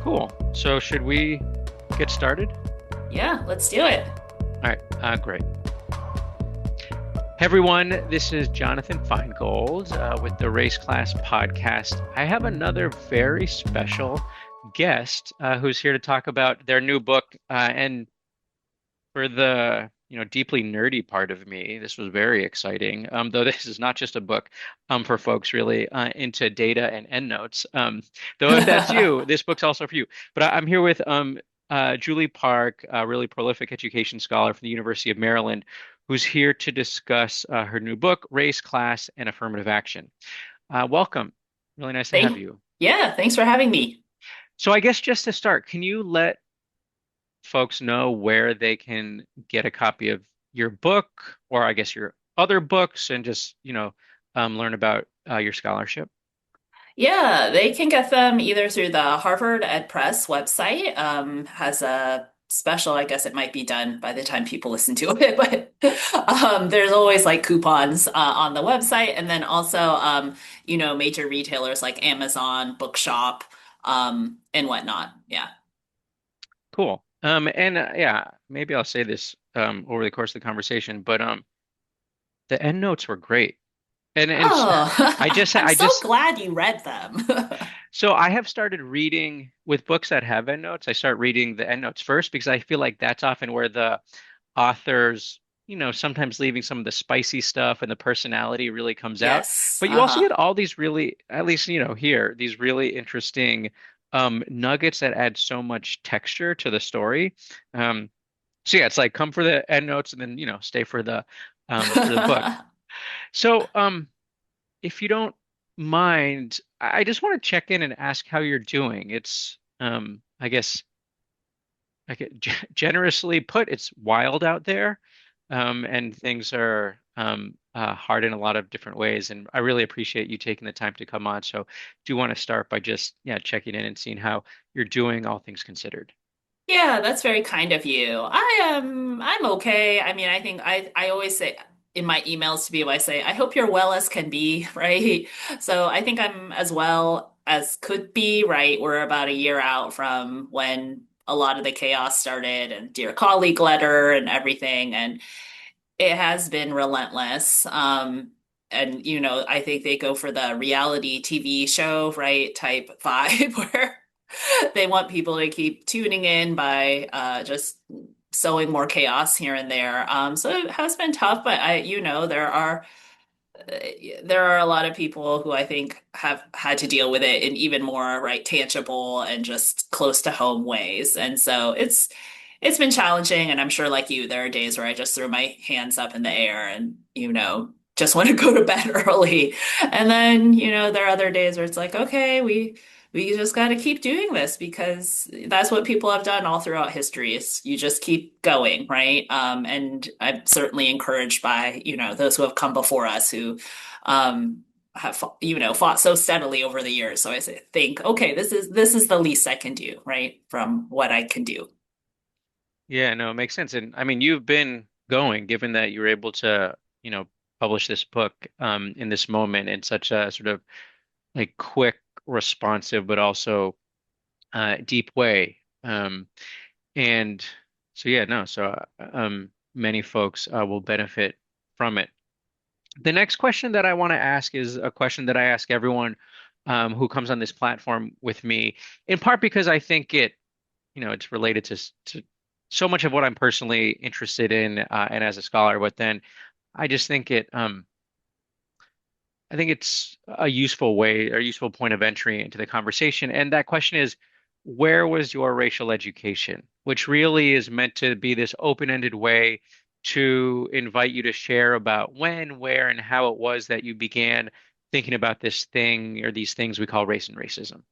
Cool. So should we get started? Yeah, let's do it. All right. Great. Hey everyone, this is Jonathan Feingold with the Race Class Podcast. I have another very special guest who's here to talk about their new book. And for the deeply nerdy part of me, this was very exciting. Though this is not just a book for folks really into data and endnotes. Though if that's you, this book's also for you. But I'm here with Julie Park, a really prolific education scholar from the University of Maryland, who's here to discuss her new book, Race, Class, and Affirmative Action. Welcome. Really nice to have Thank, you. yeah, thanks for having me. So I guess just to start, can you let folks know where they can get a copy of your book, or I guess your other books, and just, learn about your scholarship? Yeah, they can get them either through the Harvard Ed Press website, has a special, I guess it might be done by the time people listen to it, but there's always like coupons on the website. And then also, major retailers like Amazon, Bookshop, and whatnot. Yeah. Cool. And yeah, maybe I'll say this over the course of the conversation, but the end notes were great. And I Oh, just I'm I so just glad you read them. so I have started reading with books that have endnotes. I start reading the endnotes first because I feel like that's often where the authors, sometimes leaving some of the spicy stuff and the personality really comes out. Yes. But you also Uh-huh. get all these really, at least, here, these really interesting nuggets that add so much texture to the story. So yeah, it's like come for the endnotes and then, stay for the book. So if you don't mind, I just want to check in and ask how you're doing. It's I guess I get generously put, it's wild out there, and things are hard in a lot of different ways. And I really appreciate you taking the time to come on. So, do want to start by just checking in and seeing how you're doing, all things considered. Yeah, that's very kind of you. I'm okay. I mean, I think I always say in my emails to people, I say, I hope you're well as can be, right? So I think I'm as well as could be, right? We're about a year out from when a lot of the chaos started and Dear Colleague letter and everything, and it has been relentless. And I think they go for the reality TV show, right, type vibe where they want people to keep tuning in by just sowing more chaos here and there. So it has been tough, but there are a lot of people who I think have had to deal with it in even more right tangible and just close to home ways. And so it's been challenging, and I'm sure like you, there are days where I just throw my hands up in the air and just want to go to bed early. And then, there are other days where it's like, okay, we just got to keep doing this because that's what people have done all throughout history is you just keep going, right? And I'm certainly encouraged by, those who have come before us who have, fought so steadily over the years. So think, okay, this is the least I can do, right? From what I can do. Yeah, no, it makes sense. And I mean, you've been going, given that you were able to, publish this book in this moment in such a sort of like quick, responsive, but also deep way. And so, yeah, no, so many folks will benefit from it. The next question that I want to ask is a question that I ask everyone who comes on this platform with me, in part because I think it's related to so much of what I'm personally interested in and as a scholar, but then I just think I think it's a useful way or useful point of entry into the conversation. And that question is, where was your racial education? Which really is meant to be this open-ended way to invite you to share about when, where, and how it was that you began thinking about this thing or these things we call race and racism.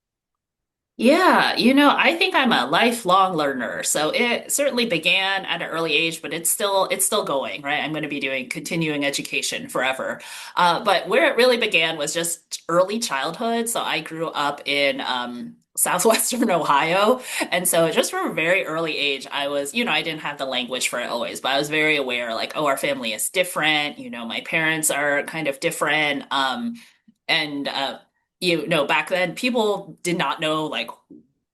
Yeah, I think I'm a lifelong learner. So it certainly began at an early age, but it's still going, right? I'm going to be doing continuing education forever. But where it really began was just early childhood. So I grew up in southwestern Ohio. And so just from a very early age, I was, I didn't have the language for it always, but I was very aware, like, oh, our family is different. My parents are kind of different. And back then people did not know like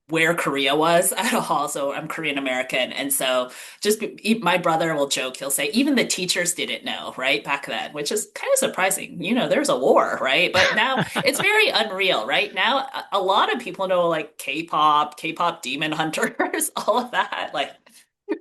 where Korea was at all. So I'm Korean American. And so my brother will joke, he'll say, even the teachers didn't know, right? Back then, which is kind of surprising. There's a war, right? But now it's very unreal, right? Now a lot of people know like K-pop, K-pop Demon Hunters, all of that.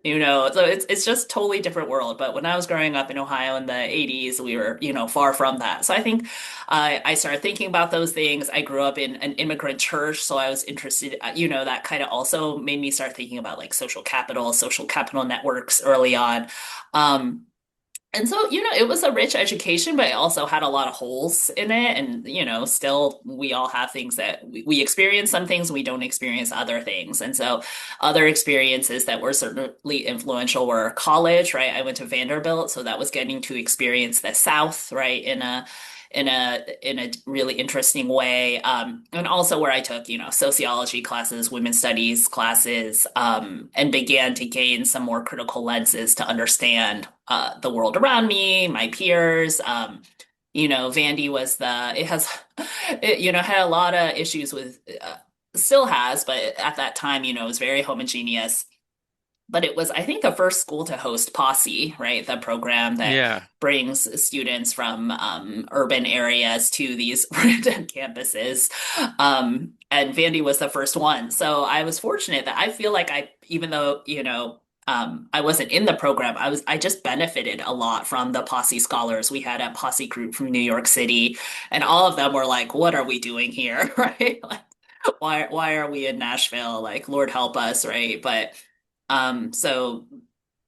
So it's just totally different world. But when I was growing up in Ohio in the 80s, we were, far from that. So I think I started thinking about those things. I grew up in an immigrant church, so I was interested, that kind of also made me start thinking about like social capital networks early on. Um, and so, it was a rich education, but it also had a lot of holes in it. And, still we all have things that we experience some things, we don't experience other things. And so other experiences that were certainly influential were college, right? I went to Vanderbilt, so that was getting to experience the South, right, in a really interesting way. And also where I took, sociology classes, women's studies classes, and began to gain some more critical lenses to understand the world around me, my peers. Vandy was had a lot of issues with, still has, but at that time, it was very homogeneous. But it was, I think, the first school to host Posse, right? The program that Yeah. brings students from urban areas to these random campuses. And Vandy was the first one. So I was fortunate that I feel like even though, I wasn't in the program, I just benefited a lot from the Posse scholars. We had a Posse group from New York City, and all of them were like, what are we doing here? Right? Like, why are we in Nashville? Like, Lord help us, right? But so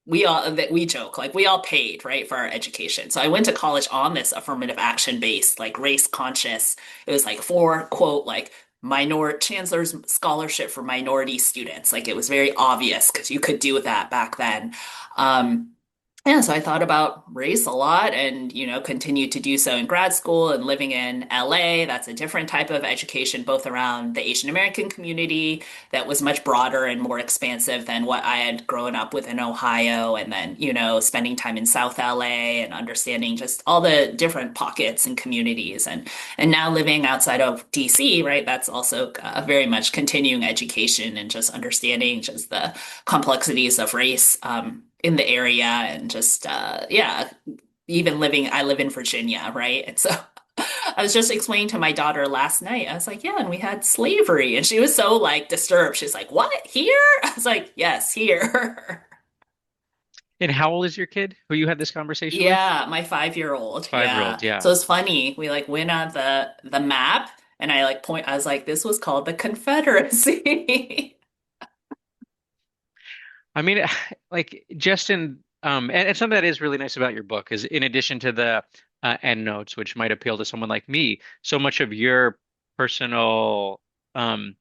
we joke like we all paid right for our education. So I went to college on this affirmative action based like race conscious. It was like for quote like minor chancellor's scholarship for minority students. Like it was very obvious because you could do that back then. Um, yeah, so I thought about race a lot and, continued to do so in grad school and living in LA. That's a different type of education, both around the Asian American community that was much broader and more expansive than what I had grown up with in Ohio. And then, spending time in South LA and understanding just all the different pockets and communities. And now living outside of DC, right? That's also very much continuing education and just understanding just the complexities of race. In the area and just yeah, I live in Virginia, right? And so I was just explaining to my daughter last night. I was like, yeah, and we had slavery. And she was so like disturbed. She's like, what? Here? I was like, yes, here. And how old is your kid who you had this conversation with? Yeah, my 5-year-old. 5-year-old. Yeah. Yeah. So it's funny. We like went on the map and I was like, this was called the Confederacy. I mean, like just and something that is really nice about your book is in addition to the end notes, which might appeal to someone like me, so much of your personal um,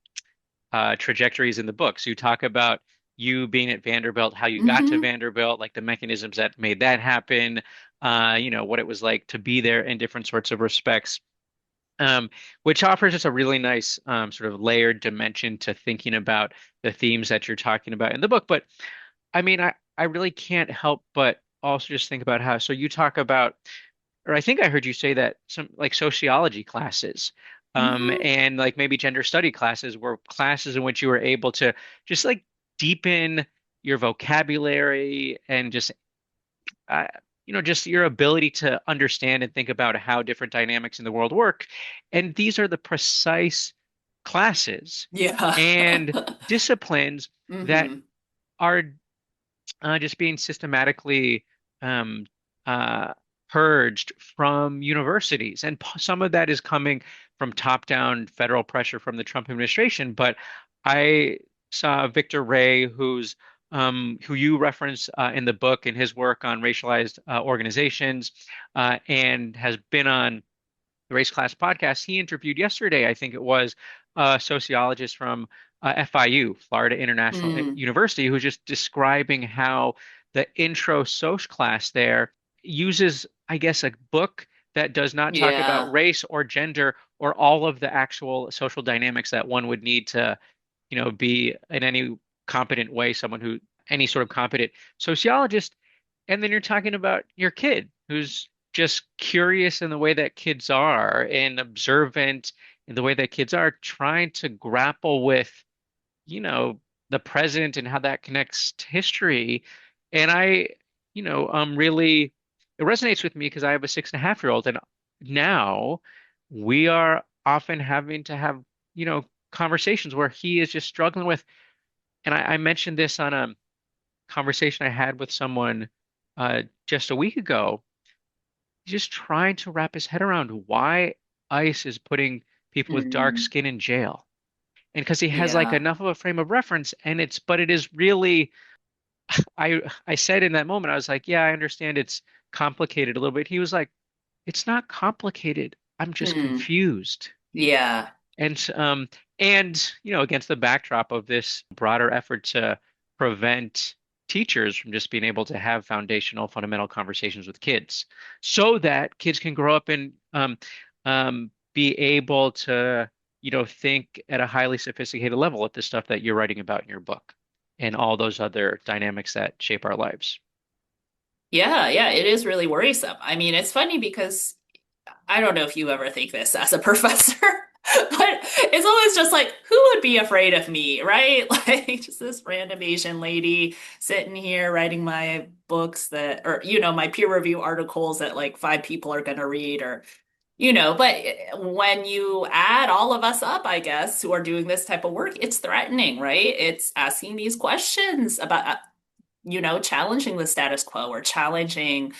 trajectories in the book. So you talk about you being at Vanderbilt, how you got to Hmm. Vanderbilt, like the mechanisms that made that happen, what it was like to be there in different sorts of respects. Which offers just a really nice sort of layered dimension to thinking about the themes that you're talking about in the book. But I mean, I really can't help but also just think about how, so you talk about, or I think I heard you say that some like sociology classes, Hmm. and like maybe gender study classes were classes in which you were able to just like deepen your vocabulary and just uh, just your ability to understand and think about how different dynamics in the world work. And these are the precise classes Yeah. and disciplines that Hmm. are just being systematically um, uh, purged from universities. And some of that is coming from top-down federal pressure from the Trump administration. But I saw Victor Ray, who you reference in the book in his work on racialized organizations, and has been on the Race Class podcast. He interviewed yesterday, I think it was, a sociologist from FIU, Florida International Mm. University, who's just describing how the intro soc class there uses, I guess, a book that does not talk about Yeah. race or gender or all of the actual social dynamics that one would need to, be in any competent way, someone who, any sort of competent sociologist. And then you're talking about your kid who's just curious in the way that kids are and observant in the way that kids are, trying to grapple with you know, the present and how that connects to history. And I, really, it resonates with me because I have a 6.5-year-old, and now we are often having to have, conversations where he is just struggling with, and I mentioned this on a conversation I had with someone just a week ago, just trying to wrap his head around why ICE is putting people with dark Mm, skin in jail. And because he has like yeah. enough of a frame of reference, and but it is really, I said in that moment, I was like, yeah, I understand it's complicated a little bit. He was like, it's not complicated. I'm just Mm, confused. yeah. And against the backdrop of this broader effort to prevent teachers from just being able to have foundational, fundamental conversations with kids, so that kids can grow up and be able to, think at a highly sophisticated level at the stuff that you're writing about in your book and all those other dynamics that shape our lives. Yeah, yeah, it is really worrisome. I mean, it's funny because I don't know if you ever think this as a professor, but it's always just like, who would be afraid of me, right? Like just this random Asian lady sitting here writing my books that, or, my peer review articles that like five people are going to read or, but when you add all of us up, I guess, who are doing this type of work, it's threatening, right? It's asking these questions about challenging the status quo or challenging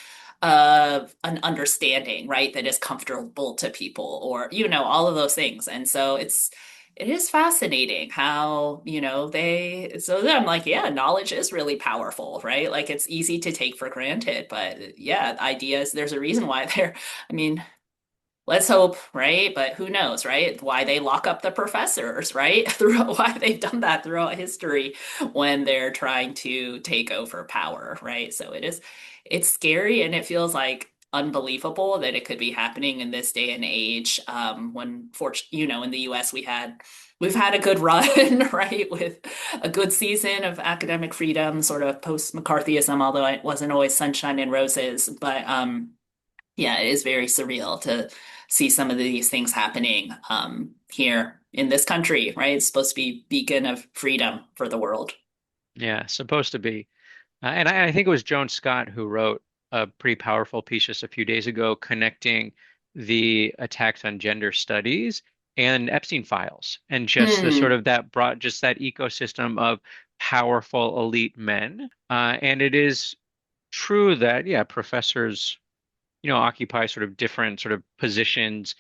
an understanding, right, that is comfortable to people or, all of those things. And so it is fascinating how, so then I'm like, yeah, knowledge is really powerful, right? Like it's easy to take for granted, but yeah, ideas, there's a reason why I mean, let's hope, right? But who knows, right? Why they lock up the professors, right? Throughout why they've done that throughout history when they're trying to take over power, right? So it's scary and it feels like unbelievable that it could be happening in this day and age. When in the US we've had a good run, right? With a good season of academic freedom, sort of post McCarthyism, although it wasn't always sunshine and roses. But yeah, it is very surreal to see some of these things happening here in this country, right? It's supposed to be beacon of freedom for the world. Yeah, supposed to be. And I think it was Joan Scott who wrote a pretty powerful piece just a few days ago connecting the attacks on gender studies and Epstein files and just the sort Hmm. of that brought just that ecosystem of powerful elite men. And it is true that, yeah, professors, occupy sort of different sort of positions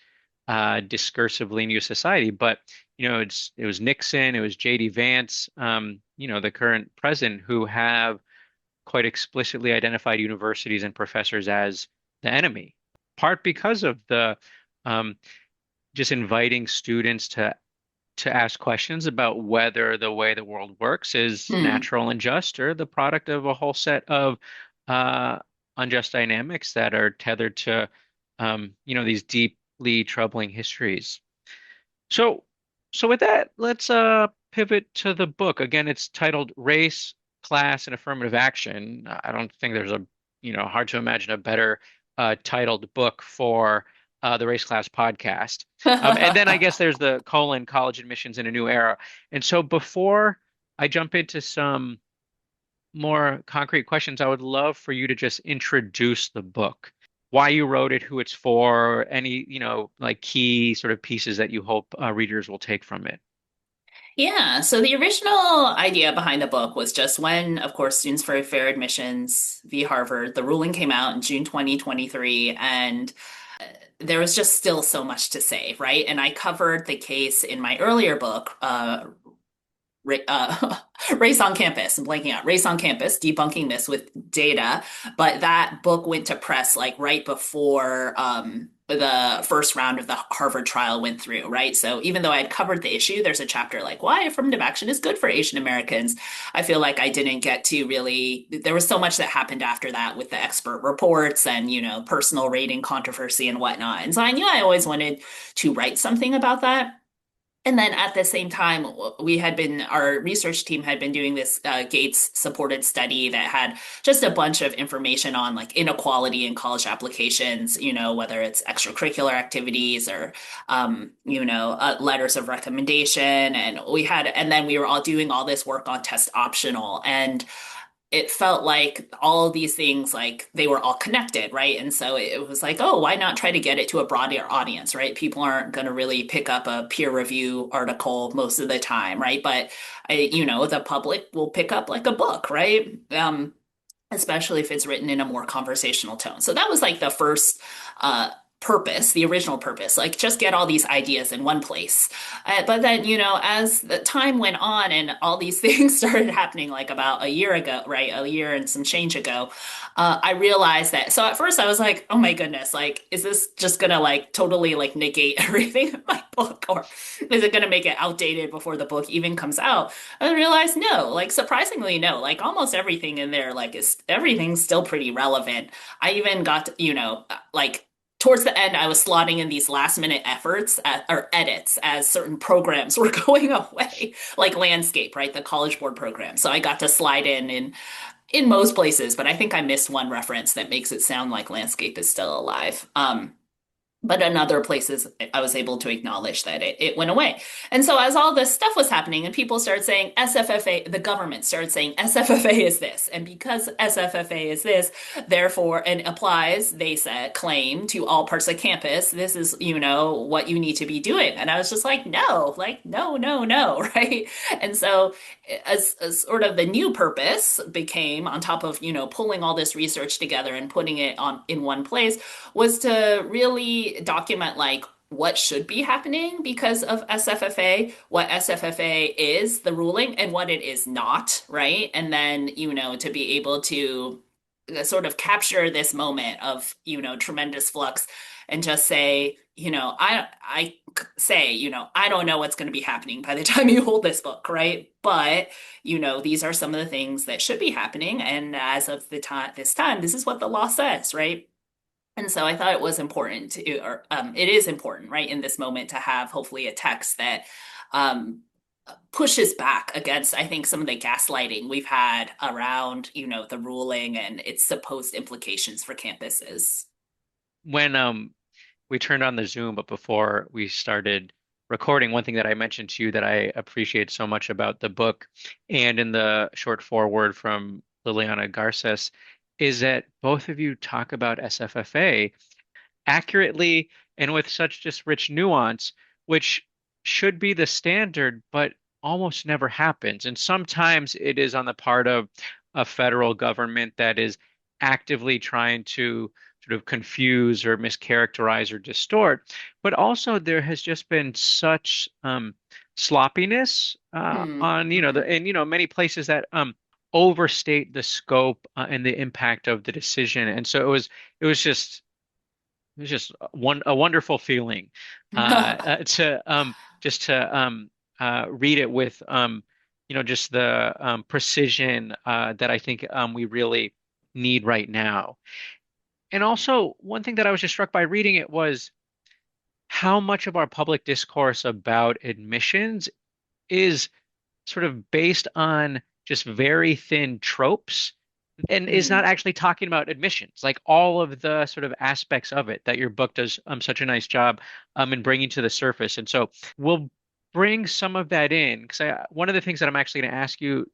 discursively in U.S. society. But, it was Nixon, it was J.D. Vance, the current president who have quite explicitly identified universities and professors as the enemy, part because of the um, just inviting students to ask questions about whether the way the world works is Hmm. natural and just, or the product of a whole set of uh, unjust dynamics that are tethered to, these deeply troubling histories. So, so with that, let's pivot to the book. Again, it's titled Race, Class, and Affirmative Action. I don't think there's hard to imagine a better titled book for the Race Class podcast. And then I guess there's the colon college admissions in a new era. And so before I jump into some more concrete questions, I would love for you to just introduce the book, why you wrote it, who it's for, any, like key sort of pieces that you hope readers will take from it. Yeah, so the original idea behind the book was just when, of course, Students for Fair Admissions v. Harvard, the ruling came out in June 2023, and there was just still so much to say, right? And I covered the case in my earlier book, uh, Race on Campus. I'm blanking out. Race on Campus, debunking this with data. But that book went to press like right before the first round of the Harvard trial went through, right? So even though I had covered the issue, there's a chapter like why affirmative action is good for Asian Americans. I feel like I didn't get to really, there was so much that happened after that with the expert reports and, personal rating controversy and whatnot. And so I knew I always wanted to write something about that. And then at the same time, our research team had been doing this Gates supported study that had just a bunch of information on like inequality in college applications, whether it's extracurricular activities or, letters of recommendation. And then we were all doing all this work on test optional. And it felt like all of these things like they were all connected, right? And so it was like, oh, why not try to get it to a broader audience, right? People aren't going to really pick up a peer review article most of the time, right? But the public will pick up like a book, right? Especially if it's written in a more conversational tone. So that was like the first purpose, the original purpose, like just get all these ideas in one place. But then, as the time went on and all these things started happening, like about a year ago, right? A year and some change ago, I realized that. So at first I was like, oh my goodness, like, is this just gonna like totally like negate everything in my book? Or is it gonna make it outdated before the book even comes out? I realized no, like surprisingly no, like almost everything in there, like is everything's still pretty relevant. I even got, like towards the end, I was slotting in these last minute or edits as certain programs were going away, like landscape, right? The College Board program. So I got to slide in most places, but I think I missed one reference that makes it sound like landscape is still alive. But in other places, I was able to acknowledge that it went away. And so, as all this stuff was happening, and people started saying SFFA, the government started saying SFFA is this. And because SFFA is this, therefore, and applies, they said, claim to all parts of campus, this is, what you need to be doing. And I was just like, no, no, no, right? And so, as sort of the new purpose became on top of, pulling all this research together and putting it on in one place was to really document like what should be happening because of SFFA, what SFFA is, the ruling, and what it is not, right? And then, to be able to sort of capture this moment of, tremendous flux and just say, I say, I don't know what's going to be happening by the time you hold this book, right? But, these are some of the things that should be happening. And as of this time, this is what the law says, right? And so I thought it was important or it is important, right, in this moment to have hopefully a text that um, pushes back against, I think, some of the gaslighting we've had around, the ruling and its supposed implications for campuses. When we turned on the Zoom, but before we started recording, one thing that I mentioned to you that I appreciate so much about the book and in the short foreword from Liliana Garces is that both of you talk about SFFA accurately and with such just rich nuance, which should be the standard, but almost never happens. And sometimes it is on the part of a federal government that is actively trying to sort of confuse or mischaracterize or distort. But also there has just been such sloppiness on, Mm-hmm. many places that overstate the scope and the impact of the decision. And so it was just a wonderful feeling to just to read it with just the precision that I think we really need right now. And also, one thing that I was just struck by reading it was how much of our public discourse about admissions is sort of based on just very thin tropes and is not Mm. actually talking about admissions, like all of the sort of aspects of it that your book does such a nice job in bringing to the surface. And so we'll bring some of that in because one of the things that I'm actually going to ask you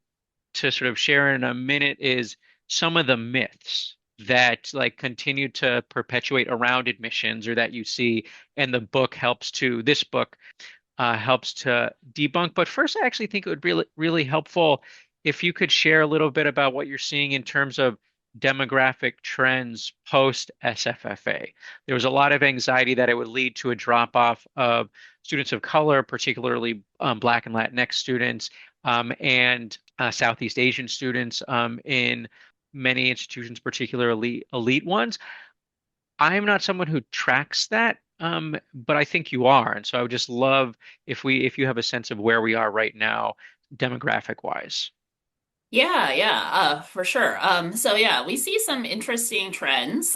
to sort of share in a minute is some of the myths that like continue to perpetuate around admissions or that you see, and the book this book helps to debunk. But first, I actually think it would be really helpful if you could share a little bit about what you're seeing in terms of demographic trends post SFFA. There was a lot of anxiety that it would lead to a drop off of students of color, particularly Black and Latinx students, and Southeast Asian students in many institutions, particularly elite ones. I'm not someone who tracks that, but I think you are. And so I would just love if you have a sense of where we are right now, demographic wise. Yeah, yeah, for sure. So yeah, we see some interesting trends.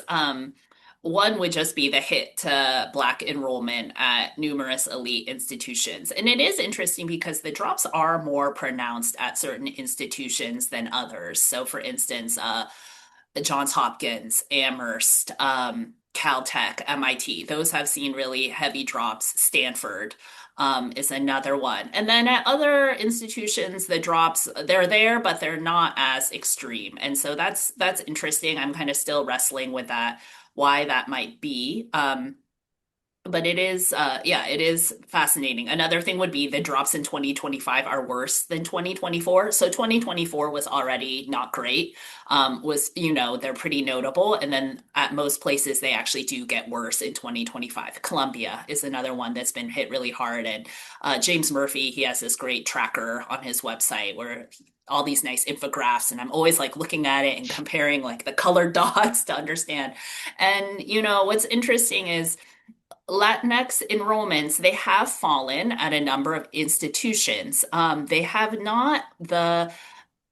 One would just be the hit to Black enrollment at numerous elite institutions. And it is interesting because the drops are more pronounced at certain institutions than others. So, for instance, Johns Hopkins, Amherst, Caltech, MIT, those have seen really heavy drops. Stanford is another one. And then at other institutions, the drops, they're there, but they're not as extreme. And so that's interesting. I'm kind of still wrestling with that, why that might be. But it is, yeah, it is fascinating. Another thing would be the drops in 2025 are worse than 2024. So 2024 was already not great. They're pretty notable. And then at most places, they actually do get worse in 2025. Columbia is another one that's been hit really hard. And James Murphy, he has this great tracker on his website where all these nice infographics, and I'm always like looking at it and comparing like the colored dots to understand. And what's interesting is Latinx enrollments, they have fallen at a number of institutions. They have not, the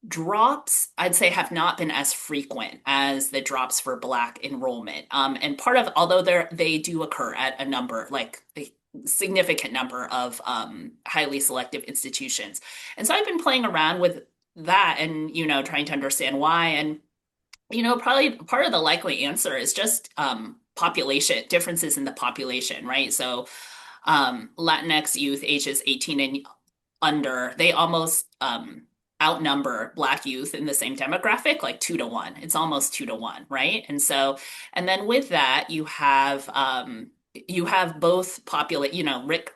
drops, I'd say, have not been as frequent as the drops for Black enrollment. And part of, although they do occur at a number, like a significant number of highly selective institutions. And so I've been playing around with that and, trying to understand why. And probably part of the likely answer is just population differences in the population, right? So Latinx youth ages 18 and under, they almost outnumber Black youth in the same demographic, like 2 to 1. It's almost 2 to 1, right? And so, and then with that, you have both populate,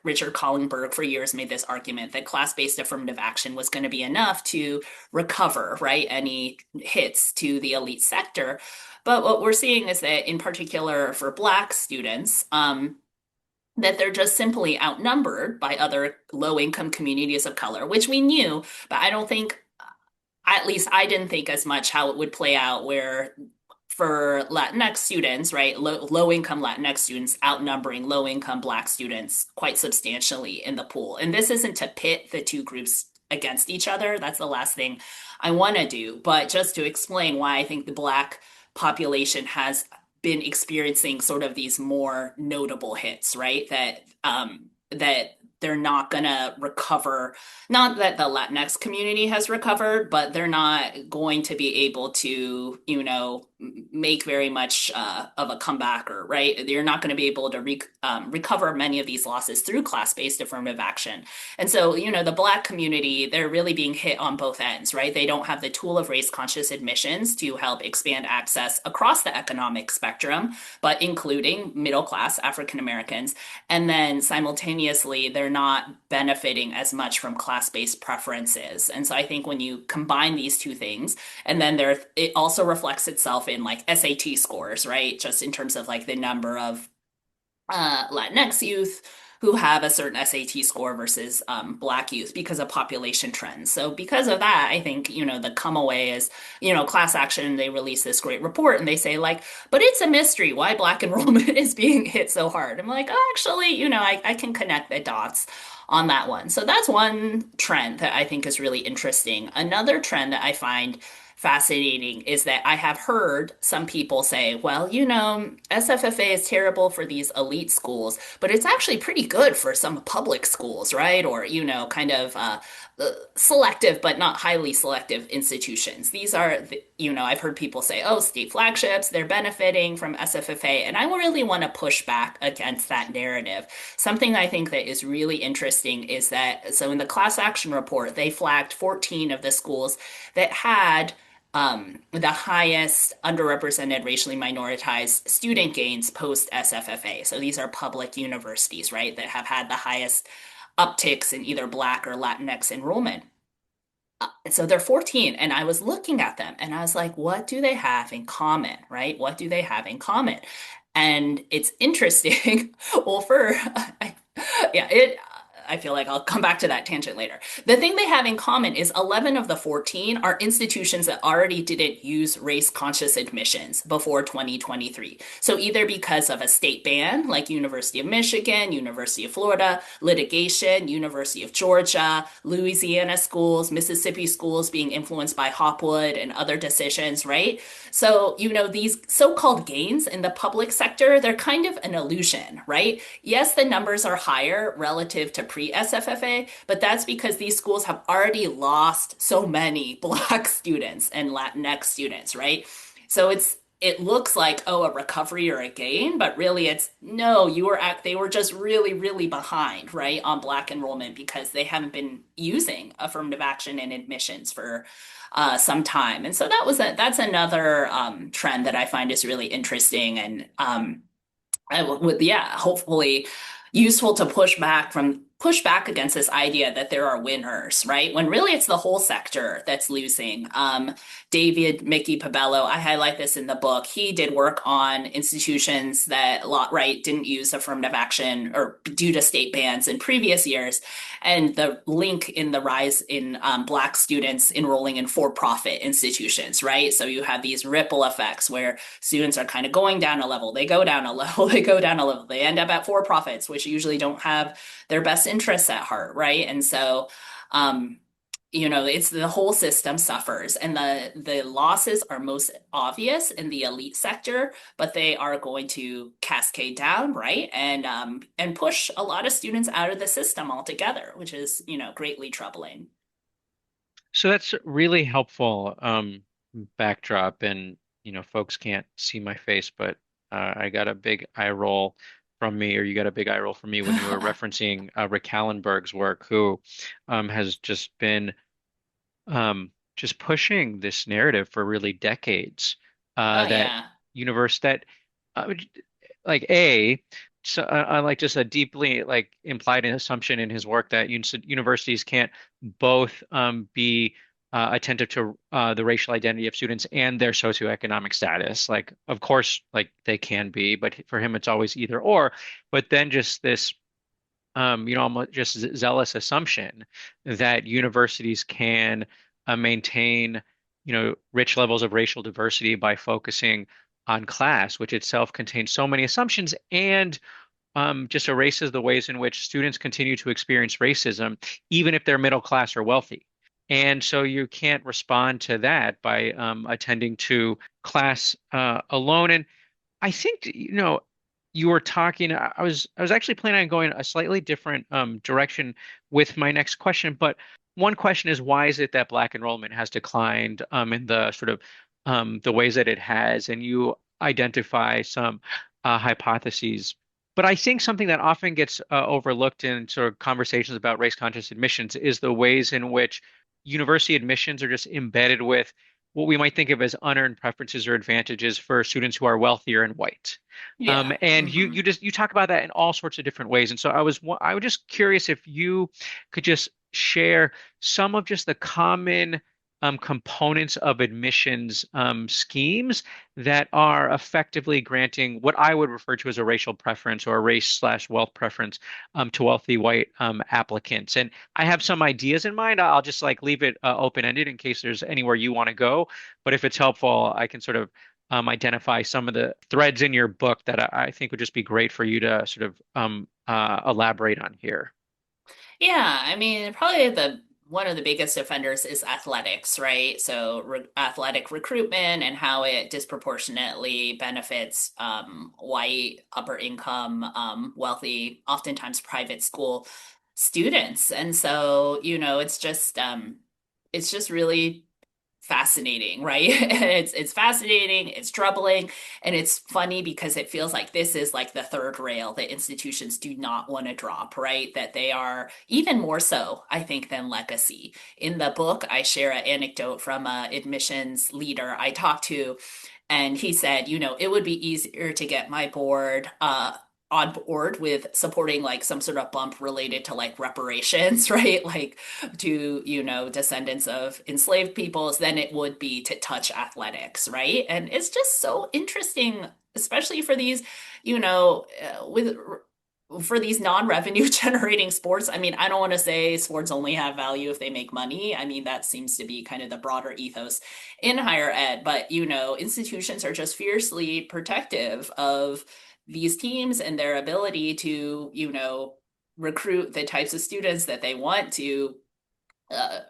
Richard Kahlenberg for years made this argument that class-based affirmative action was going to be enough to recover, right, any hits to the elite sector. But what we're seeing is that in particular for Black students, that they're just simply outnumbered by other low-income communities of color, which we knew, but I don't think, at least I didn't think as much how it would play out where for Latinx students, right, low-income Latinx students outnumbering low-income Black students quite substantially in the pool. And this isn't to pit the two groups against each other. That's the last thing I want to do, but just to explain why I think the Black population has been experiencing sort of these more notable hits, right? That they're not gonna recover. Not that the Latinx community has recovered, but they're not going to be able to, make very much of a comeback, or right. You're not going to be able to recover many of these losses through class-based affirmative action. And so, the Black community, they're really being hit on both ends, right? They don't have the tool of race-conscious admissions to help expand access across the economic spectrum, but including middle-class African Americans. And then simultaneously, they're not benefiting as much from class-based preferences. And so I think when you combine these two things, and then it also reflects itself in like SAT scores, right? Just in terms of like the number of Latinx youth who have a certain SAT score versus Black youth because of population trends. So because of that, I think, the come away is, class action, they release this great report and they say like, but it's a mystery why Black enrollment is being hit so hard. I'm like, oh, actually, I can connect the dots on that one. So that's one trend that I think is really interesting. Another trend that I find fascinating is that I have heard some people say, well, SFFA is terrible for these elite schools, but it's actually pretty good for some public schools, right? Or, kind of selective, but not highly selective institutions. These are, I've heard people say, oh, state flagships, they're benefiting from SFFA. And I really want to push back against that narrative. Something I think that is really interesting is that, so in the class action report, they flagged 14 of the schools that had the highest underrepresented racially minoritized student gains post SFFA. So these are public universities, right, that have had the highest upticks in either Black or Latinx enrollment. So they're 14, and I was looking at them and I was like, what do they have in common, right? What do they have in common? And it's interesting. Well, yeah, I feel like I'll come back to that tangent later. The thing they have in common is 11 of the 14 are institutions that already didn't use race conscious admissions before 2023. So either because of a state ban, like University of Michigan, University of Florida, litigation, University of Georgia, Louisiana schools, Mississippi schools being influenced by Hopwood and other decisions, right? So, these so-called gains in the public sector, they're kind of an illusion, right? Yes, the numbers are higher relative to pre-SFFA, but that's because these schools have already lost so many Black students and Latinx students, right? So it looks like, oh, a recovery or a gain, but really it's no, they were just really, really behind, right, on Black enrollment because they haven't been using affirmative action and admissions for some time. And so that's another trend that I find is really interesting and hopefully useful to push back against this idea that there are winners, right? When really it's the whole sector that's losing. David Mickey Pabello, I highlight this in the book. He did work on institutions that right didn't use affirmative action or due to state bans in previous years, and the link in the rise in Black students enrolling in for-profit institutions, right? So you have these ripple effects where students are kind of going down a level, they go down a level, they go down a level, they end up at for-profits, which usually don't have their best interests at heart, right? And so, it's the whole system suffers, and the losses are most obvious in the elite sector, but they are going to cascade down, right? And push a lot of students out of the system altogether, which is, greatly troubling. So that's really helpful backdrop, and folks can't see my face, but I got a big eye roll from me, or you got a big eye roll from me when you were referencing Rick Kahlenberg's work, who has just been just pushing this narrative for really decades, Oh that yeah. universe that uh, like a so like just a deeply like implied assumption in his work that universities can't both be attentive to the racial identity of students and their socioeconomic status. Like, of course, like they can be, but for him, it's always either or. But then just this almost just zealous assumption that universities can maintain, rich levels of racial diversity by focusing on class, which itself contains so many assumptions and just erases the ways in which students continue to experience racism, even if they're middle class or wealthy. And so you can't respond to that by attending to class alone. And I think, you were talking, I was actually planning on going a slightly different direction with my next question, but one question is why is it that Black enrollment has declined in the sort of the ways that it has? And you identify some hypotheses. But I think something that often gets overlooked in sort of conversations about race conscious admissions is the ways in which university admissions are just embedded with what we might think of as unearned preferences or advantages for students who are wealthier and white. Yeah. And you Hmm. you just you talk about that in all sorts of different ways. And so I was just curious if you could just share some of just the common components of admissions schemes that are effectively granting what I would refer to as a racial preference or a race/wealth preference to wealthy white applicants. And I have some ideas in mind. I'll just like leave it open-ended in case there's anywhere you want to go. But if it's helpful, I can sort of identify some of the threads in your book that I think would just be great for you to sort of elaborate on here. Yeah, I mean, probably the one of the biggest offenders is athletics, right? So athletic recruitment and how it disproportionately benefits white, upper income, wealthy, oftentimes private school students. And so, it's just really fascinating, right? It's fascinating, it's troubling, and it's funny because it feels like this is like the third rail that institutions do not want to drop, right? That they are even more so, I think, than legacy. In the book, I share an anecdote from a admissions leader I talked to, and he said, it would be easier to get my board on board with supporting like some sort of bump related to like reparations, right? Like to, descendants of enslaved peoples than it would be to touch athletics, right? And it's just so interesting, especially for these, with for these non-revenue generating sports, I mean, I don't want to say sports only have value if they make money. I mean, that seems to be kind of the broader ethos in higher ed, but institutions are just fiercely protective of these teams and their ability to, recruit the types of students that they want to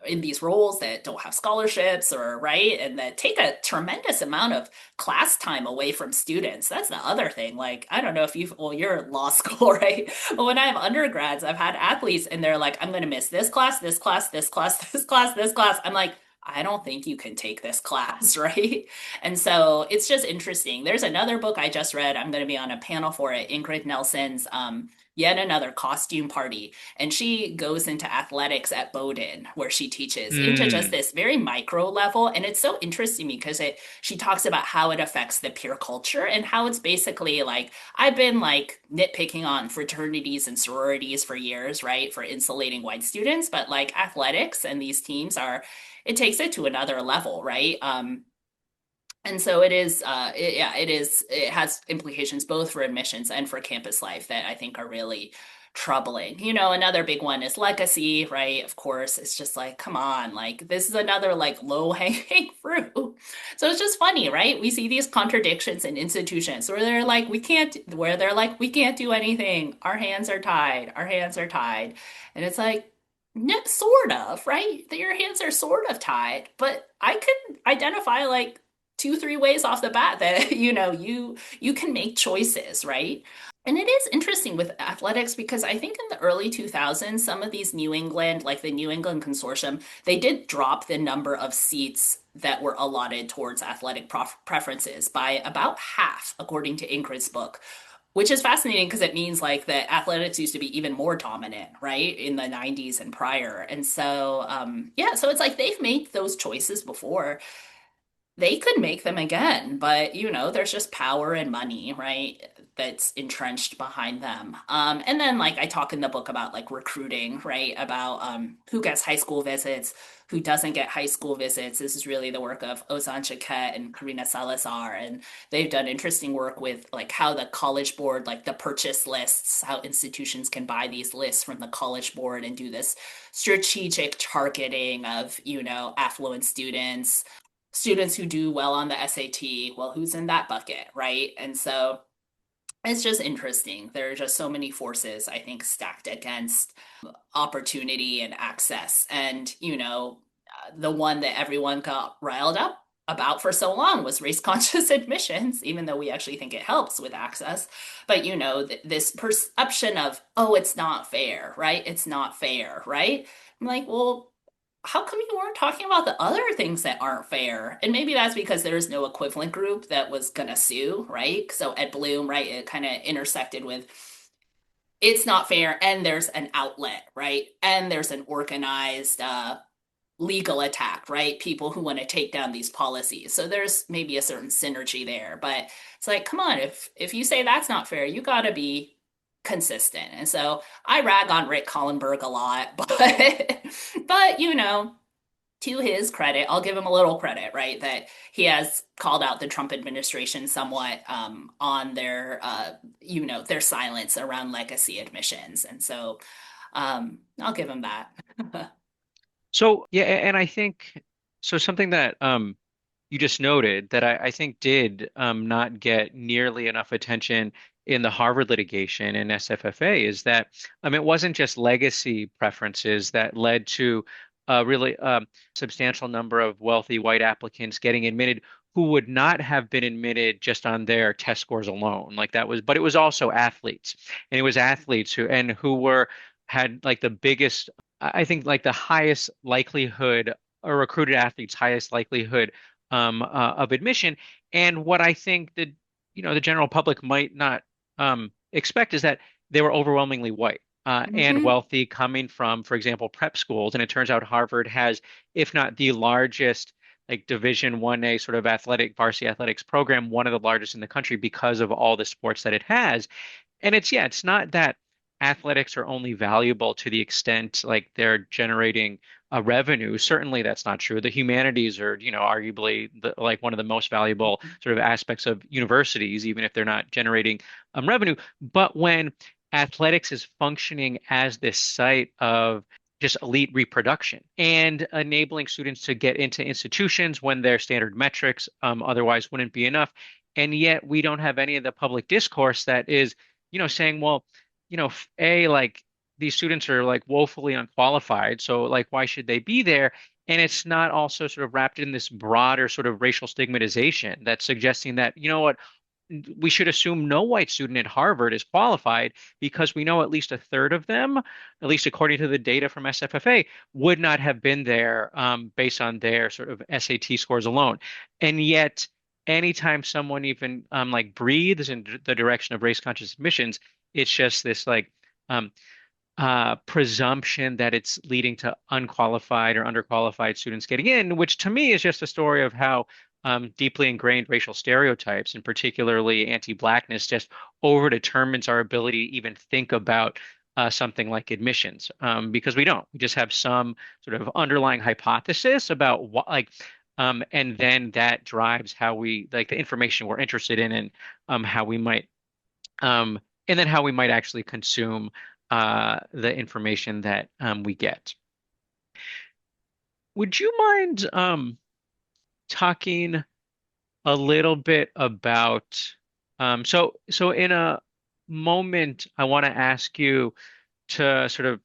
in these roles that don't have scholarships or right and that take a tremendous amount of class time away from students. That's the other thing. Like, I don't know if you're in law school, right? But when I have undergrads, I've had athletes and they're like, I'm going to miss this class, this class, this class, this class, this class. I'm like, I don't think you can take this class, right? And so it's just interesting. There's another book I just read. I'm going to be on a panel for it. Ingrid Nelson's Yet Another Costume Party, and she goes into athletics at Bowdoin, where she teaches into just Mm, this very micro level. And it's so interesting because she talks about how it affects the peer culture and how it's basically like, I've been like nitpicking on fraternities and sororities for years, right? For insulating white students, but like athletics and these teams it takes it to another level, right? And so it has implications both for admissions and for campus life that I think are really troubling. Another big one is legacy, right? Of course, it's just like, come on, like this is another like low hanging fruit. So it's just funny, right? We see these contradictions in institutions where they're like, we can't do anything. Our hands are tied. Our hands are tied. And it's like, no, sort of, right? That your hands are sort of tied, but I could identify like two, three ways off the bat that you can make choices, right? And it is interesting with athletics because I think in the early 2000s, some of these New England, like the New England Consortium, they did drop the number of seats that were allotted towards athletic preferences by about half, according to Ingrid's book, which is fascinating because it means like that athletics used to be even more dominant, right, in the 90s and prior. And so, yeah, so it's like they've made those choices before. They could make them again, but there's just power and money, right? That's entrenched behind them. And then like I talk in the book about like recruiting, right? About who gets high school visits, who doesn't get high school visits. This is really the work of Ozan Chaket and Karina Salazar. And they've done interesting work with like how the college board, like the purchase lists, how institutions can buy these lists from the college board and do this strategic targeting of, affluent students who do well on the SAT, well, who's in that bucket, right? And so it's just interesting. There are just so many forces, I think, stacked against opportunity and access. And, the one that everyone got riled up about for so long was race conscious admissions, even though we actually think it helps with access. But, this perception of, oh, it's not fair, right? It's not fair, right? I'm like, well, how come you weren't talking about the other things that aren't fair? And maybe that's because there is no equivalent group that was gonna sue, right? So Ed Bloom, right, it kind of intersected with it's not fair, and there's an outlet, right? And there's an organized legal attack, right? People who want to take down these policies. So there's maybe a certain synergy there, but it's like, come on, if you say that's not fair, you got to be consistent. And so I rag on Rick Kahlenberg a lot, but to his credit, I'll give him a little credit, right? That he has called out the Trump administration somewhat on their silence around legacy admissions, and so I'll give him that. so yeah, and I think so. Something that you just noted that I think did not get nearly enough attention in the Harvard litigation in SFFA is that it wasn't just legacy preferences that led to a really substantial number of wealthy white applicants getting admitted who would not have been admitted just on their test scores alone. Like that was, but it was also athletes, and it was athletes who were had like the biggest, I think, like the highest likelihood, or recruited athletes' highest likelihood of admission. And what I think that the general public might not expect is that they were overwhelmingly white and Hmm. wealthy, coming from, for example, prep schools. And it turns out Harvard has, if not the largest, like Division 1A sort of varsity athletics program, one of the largest in the country because of all the sports that it has. And it's not that athletics are only valuable to the extent like they're generating a revenue. Certainly that's not true. The humanities are, arguably like one of the most valuable sort of aspects of universities, even if they're not generating revenue. But when athletics is functioning as this site of just elite reproduction and enabling students to get into institutions when their standard metrics otherwise wouldn't be enough. And yet we don't have any of the public discourse that is, saying, well, like these students are like woefully unqualified, so like why should they be there? And it's not also sort of wrapped in this broader sort of racial stigmatization that's suggesting that, what, we should assume no white student at Harvard is qualified because we know at least a third of them, at least according to the data from SFFA, would not have been there based on their sort of SAT scores alone. And yet, anytime someone even like breathes in the direction of race conscious admissions, it's just this like um, presumption that it's leading to unqualified or underqualified students getting in, which to me is just a story of how deeply ingrained racial stereotypes, and particularly anti-Blackness, just over-determines our ability to even think about something like admissions, because we don't. We just have some sort of underlying hypothesis about what, like, and then that drives how we, like, the information we're interested in, and how we might um, and then how we might actually consume the information that we get. Would you mind talking a little bit about so in a moment, I want to ask you to sort of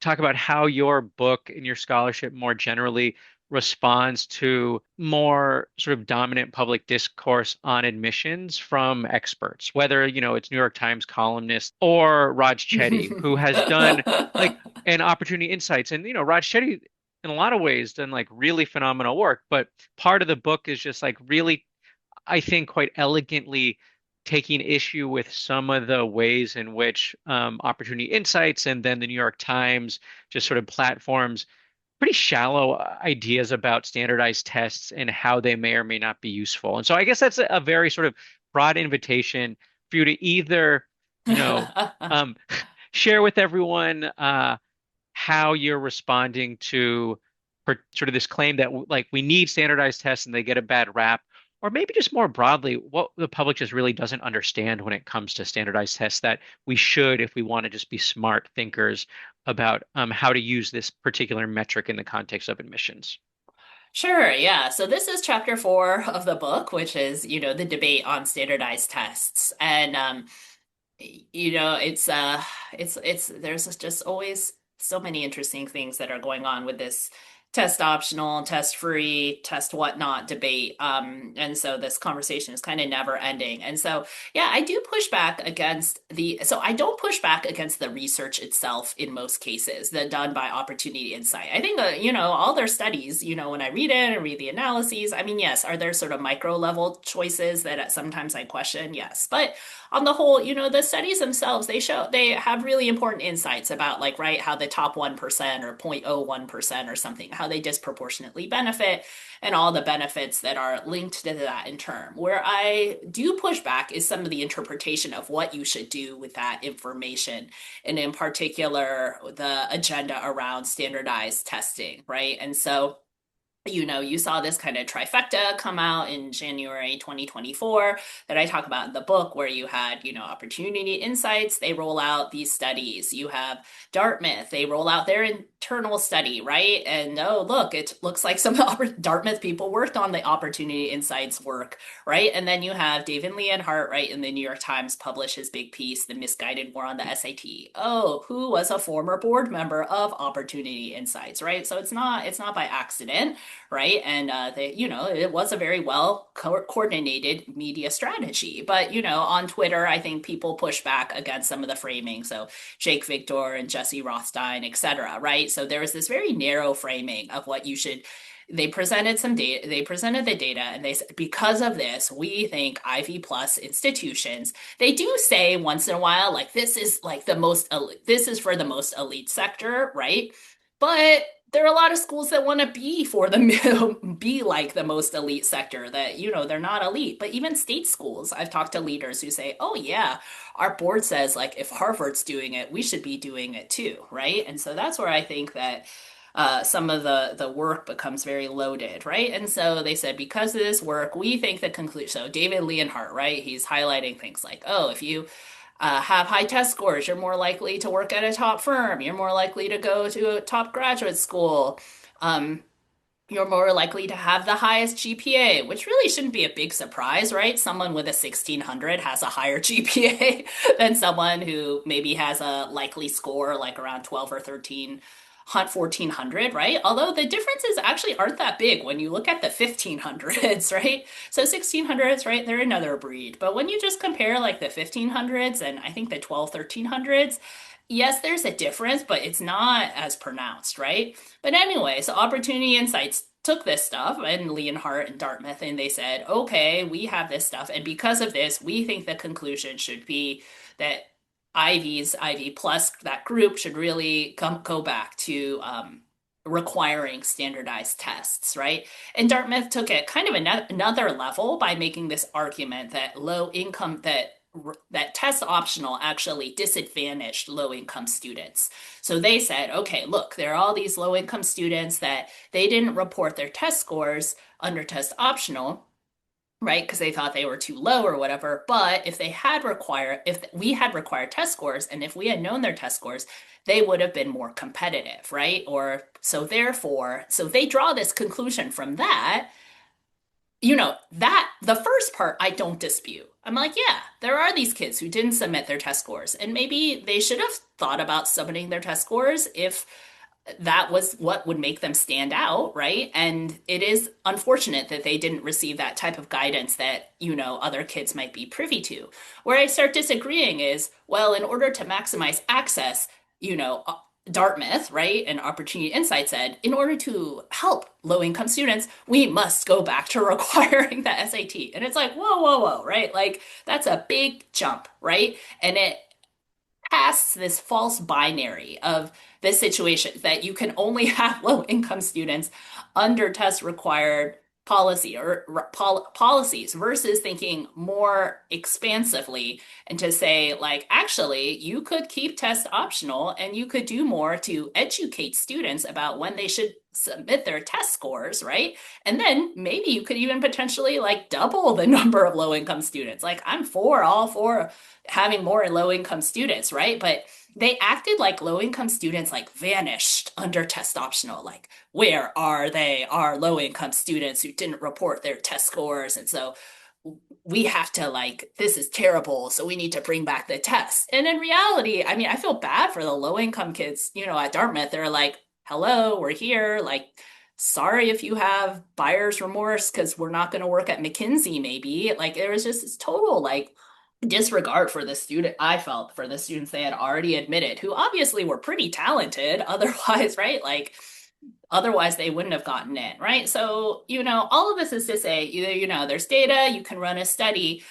talk about how your book and your scholarship more generally responds to more sort of dominant public discourse on admissions from experts, whether, it's New York Times columnist or Raj Chetty, who has done like an Opportunity Insights. And, Raj Chetty, in a lot of ways, done like really phenomenal work. But part of the book is just like really, I think, quite elegantly taking issue with some of the ways in which Opportunity Insights and then the New York Times just sort of platforms pretty shallow ideas about standardized tests and how they may or may not be useful. And so I guess that's a very sort of broad invitation for you to either, you know, um, share with everyone how you're responding to sort of this claim that like we need standardized tests and they get a bad rap, or maybe just more broadly, what the public just really doesn't understand when it comes to standardized tests that we should, if we want to just be smart thinkers about how to use this particular metric in the context of admissions. Sure, yeah. So this is chapter 4 of the book, which is, the debate on standardized tests. And it's there's just always so many interesting things that are going on with this test optional, test free, test whatnot debate. And so this conversation is kind of never ending. And so, yeah, I don't push back against the research itself in most cases that done by Opportunity Insight. I think, all their studies, when I read it and read the analyses, I mean, yes, are there sort of micro level choices that sometimes I question? Yes. But on the whole, the studies themselves, they have really important insights about like, right, how the top 1% or 0.01% or something, how they disproportionately benefit and all the benefits that are linked to that in term. Where I do push back is some of the interpretation of what you should do with that information, and in particular, the agenda around standardized testing, right? And so you saw this kind of trifecta come out in January 2024 that I talk about in the book, where you had, Opportunity Insights, they roll out these studies. You have Dartmouth, they roll out their internal study, right? And oh, look, it looks like some Dartmouth people worked on the Opportunity Insights work, right? And then you have David Leonhardt, right, in the New York Times publish his big piece, The Misguided War on the SAT. Oh, who was a former board member of Opportunity Insights, right? So it's not by accident, right? And it was a very well coordinated media strategy. But on Twitter, I think people push back against some of the framing. So Jake Victor and Jesse Rothstein, et cetera, right? So there was this very narrow framing of what you should. They presented some data. They presented the data, and they said because of this, we think Ivy Plus institutions. They do say once in a while, like this is like the most. This is for the most elite sector, right? But there are a lot of schools that want to be for the be like the most elite sector that they're not elite. But even state schools, I've talked to leaders who say, oh yeah, our board says like if Harvard's doing it, we should be doing it too, right? And so that's where I think that some of the work becomes very loaded, right? And so they said because of this work, we think the conclusion. So David Leonhardt, right? He's highlighting things like, oh, if you have high test scores, you're more likely to work at a top firm. You're more likely to go to a top graduate school. Um, you're more likely to have the highest GPA, which really shouldn't be a big surprise, right? Someone with a 1600 has a higher GPA than someone who maybe has a likely score like around 12 or 13, 1400, right? Although the differences actually aren't that big when you look at the 1500s, right? So 1600s, right? They're another breed. But when you just compare like the 1500s and I think the 12, 1300s, yes, there's a difference, but it's not as pronounced, right? But anyway, so Opportunity Insights took this stuff and Leonhardt and Dartmouth, and they said, okay, we have this stuff. And because of this, we think the conclusion should be that Ivy plus that group should really go back to requiring standardized tests, right? And Dartmouth took it kind of another level by making this argument that low income, that test optional actually disadvantaged low income students. So they said, okay, look, there are all these low income students that they didn't report their test scores under test optional, right? Because they thought they were too low or whatever. But if we had required test scores and if we had known their test scores, they would have been more competitive, right? Or so therefore, so they draw this conclusion from that, that the first part I don't dispute. I'm like, yeah, there are these kids who didn't submit their test scores, and maybe they should have thought about submitting their test scores if that was what would make them stand out, right? And it is unfortunate that they didn't receive that type of guidance that, other kids might be privy to. Where I start disagreeing is, well, in order to maximize access, you know, Dartmouth, right, and Opportunity Insight said, in order to help low income students, we must go back to requiring the SAT. And it's like, whoa, whoa, whoa, right? Like, that's a big jump, right? And it casts this false binary of this situation that you can only have low income students under test required policies versus thinking more expansively and to say like actually you could keep test optional and you could do more to educate students about when they should submit their test scores, right? And then maybe you could even potentially like double the number of low income students. Like I'm all for having more low income students, right? But they acted like low income students like vanished under test optional. Like, where are they? Our low income students who didn't report their test scores. And so we have to like, this is terrible. So we need to bring back the test. And in reality, I mean, I feel bad for the low income kids, at Dartmouth. They're like, hello, we're here. Like, sorry if you have buyer's remorse because we're not going to work at McKinsey, maybe. Like, there was just this total like disregard for the student, I felt, for the students they had already admitted, who obviously were pretty talented otherwise, right? Like, otherwise they wouldn't have gotten in, right? So, all of this is to say, either, there's data, you can run a study,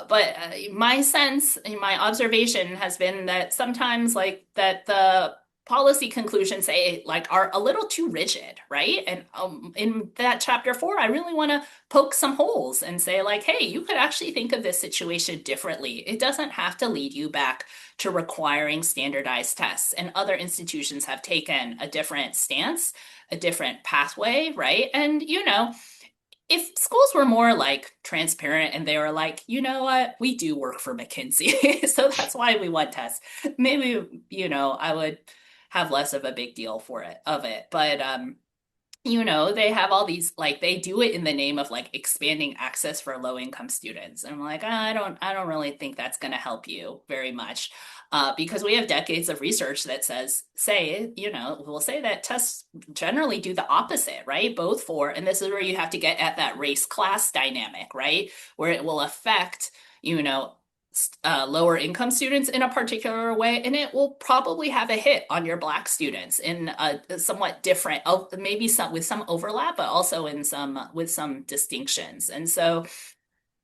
but my sense, my observation has been that sometimes like that the policy conclusions say like are a little too rigid, right? And in that chapter 4, I really want to poke some holes and say like, hey, you could actually think of this situation differently. It doesn't have to lead you back to requiring standardized tests. And other institutions have taken a different stance, a different pathway, right? And if schools were more like transparent and they were like, you know what, we do work for McKinsey, so that's why we want tests. Maybe, I would have less of a big deal of it. But they have all these like they do it in the name of like expanding access for low income students. And I'm like, I don't really think that's going to help you very much. Because we have decades of research that will say that tests generally do the opposite, right? And this is where you have to get at that race class dynamic, right? Where it will affect, lower income students in a particular way, and it will probably have a hit on your Black students in a somewhat different, maybe some with some overlap, but also with some distinctions. And so,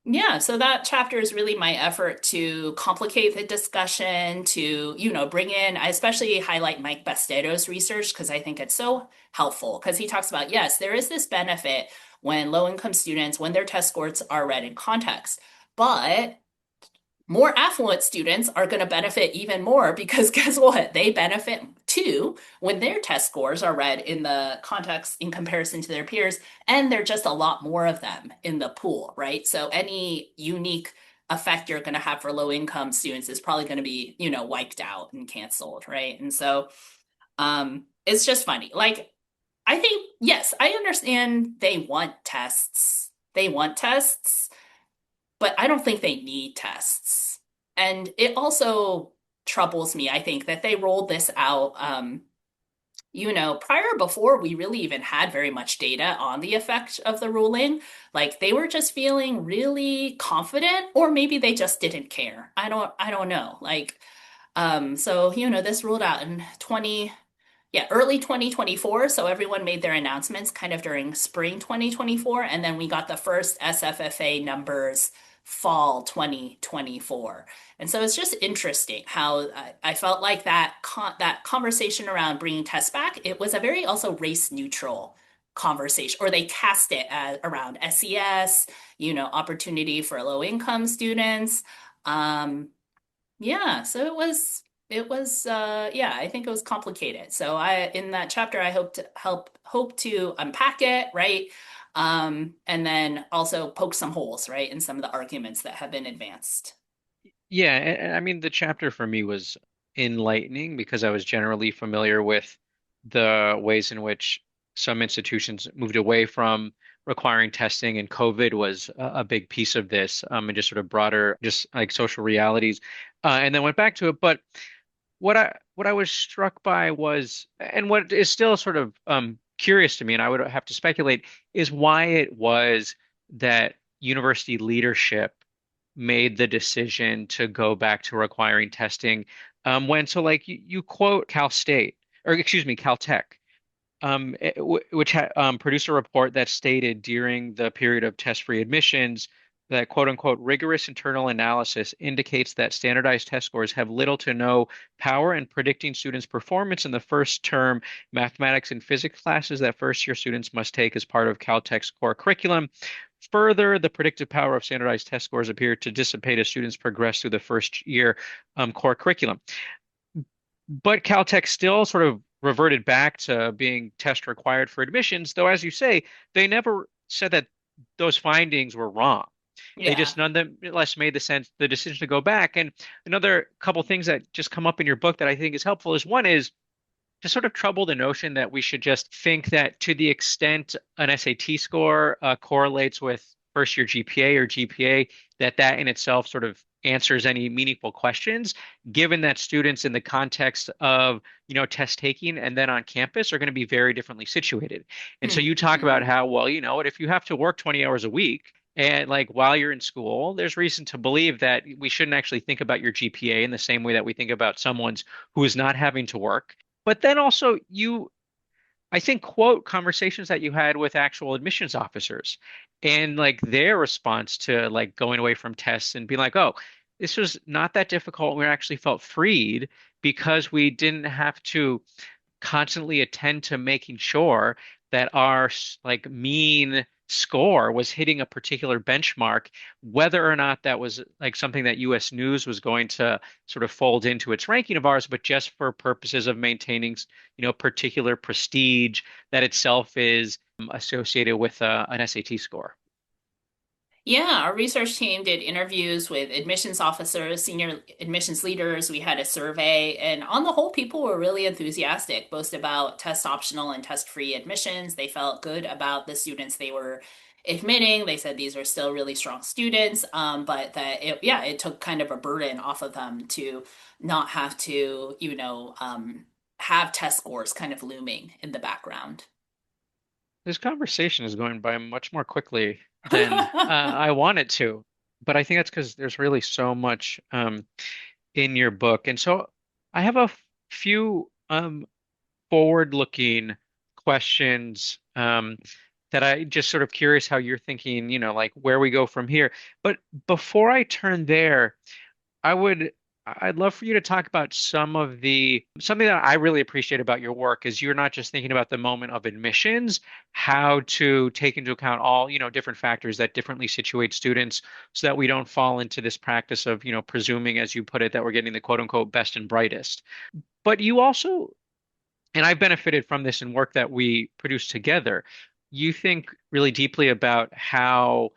yeah, so that chapter is really my effort to complicate the discussion, to, bring in, I especially highlight Mike Bastedo's research because I think it's so helpful because he talks about, yes, there is this benefit when low income students, when their test scores are read in context, but more affluent students are going to benefit even more because guess what? They benefit too when their test scores are read in the context in comparison to their peers, and they're just a lot more of them in the pool, right? So any unique effect you're going to have for low income students is probably going to be, wiped out and canceled, right? And so it's just funny. Like, I think, yes, I understand they want tests. They want tests, but I don't think they need tests. And it also troubles me, I think, that they rolled this out, prior before we really even had very much data on the effect of the ruling. Like they were just feeling really confident, or maybe they just didn't care. I don't know. Like, so, this ruled out in early 2024. So everyone made their announcements kind of during spring 2024. And then we got the first SFFA numbers fall 2024. And so it's just interesting how I felt like that conversation around bringing tests back, it was a very also race neutral conversation, or they cast it as around SES, opportunity for low income students. Um, yeah, so I think it was complicated. So in that chapter I hope to unpack it, right? And then also poke some holes, right, in some of the arguments that have been advanced. Yeah, and I mean the chapter for me was enlightening because I was generally familiar with the ways in which some institutions moved away from requiring testing, and COVID was a big piece of this, and just sort of broader, just like social realities, and then went back to it. But what I was struck by was, and what is still sort of curious to me, and I would have to speculate, is why it was that university leadership made the decision to go back to requiring testing when so like you quote Cal State or excuse me Caltech which produced a report that stated during the period of test-free admissions that quote unquote rigorous internal analysis indicates that standardized test scores have little to no power in predicting students' performance in the first term mathematics and physics classes that first year students must take as part of Caltech's core curriculum. Further, the predictive power of standardized test scores appear to dissipate as students progress through the first year core curriculum. But Caltech still sort of reverted back to being test required for admissions, though, as you say, they never said that those findings were wrong. They Yeah. just nonetheless made the decision to go back. And another couple things that just come up in your book that I think is helpful is one is to sort of trouble the notion that we should just think that to the extent an SAT score correlates with first year GPA or GPA, that in itself sort of answers any meaningful questions, given that students in the context of, test taking and then on campus are going to be very differently situated. And so you talk about Mhm. how, well, if you have to work 20 hours a week, and like while you're in school, there's reason to believe that we shouldn't actually think about your GPA in the same way that we think about someone's who is not having to work. But then also I think, quote conversations that you had with actual admissions officers and like their response to like going away from tests and being like, oh, this was not that difficult. We actually felt freed because we didn't have to constantly attend to making sure that our like mean score was hitting a particular benchmark, whether or not that was like something that US News was going to sort of fold into its ranking of ours, but just for purposes of maintaining, particular prestige that itself is associated with an SAT score. Yeah, our research team did interviews with admissions officers, senior admissions leaders. We had a survey, and on the whole, people were really enthusiastic, both about test optional and test free admissions. They felt good about the students they were admitting. They said these are still really strong students, but that it took kind of a burden off of them to not have to, have test scores kind of looming in the background. This conversation is going by much more quickly than I want it to, but I think that's because there's really so much in your book. And so I have a few forward-looking questions that I just sort of curious how you're thinking, like where we go from here. But before I turn there, I'd love for you to talk about something that I really appreciate about your work is you're not just thinking about the moment of admissions, how to take into account all, different factors that differently situate students so that we don't fall into this practice of, presuming, as you put it, that we're getting the quote unquote best and brightest. But you also, and I've benefited from this in work that we produce together, you think really deeply about how